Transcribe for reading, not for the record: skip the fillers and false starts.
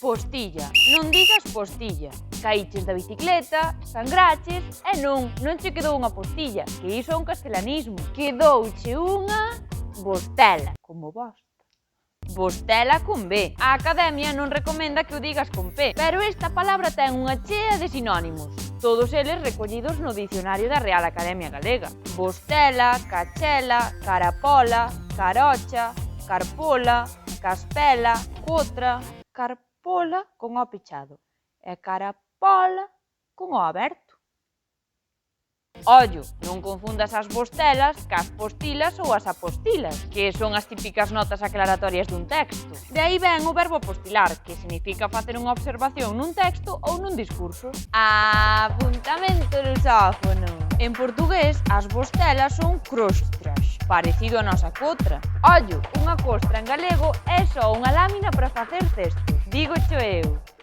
Postilla. Non digas postilla. Caíches da bicicleta, sangraches e non che quedou unha postilla, que iso é un castelanismo. Quedouche unha bostela, como bosta. Bostela con B. A Academia non recomenda que o digas con P, pero esta palabra ten unha chea de sinónimos, todos eles recollidos no dicionario da Real Academia Galega. Bostela, cachela, carapola, carocha, carpola, caspela, cotra, carpola con o pechado e carapola con o aberto. Ollo, non confundas as bostelas cas postilas ou as apostilas, que son as típicas notas aclaratorias dun texto. De aí ven o verbo apostilar, que significa facer unha observación nun texto ou nun discurso. Apuntamento lusófono. En portugués, as bostelas son crostras, parecido a nosa cotra. Ollo, unha costra en galego é só unha lámina para facer cestos. Dígocho eu.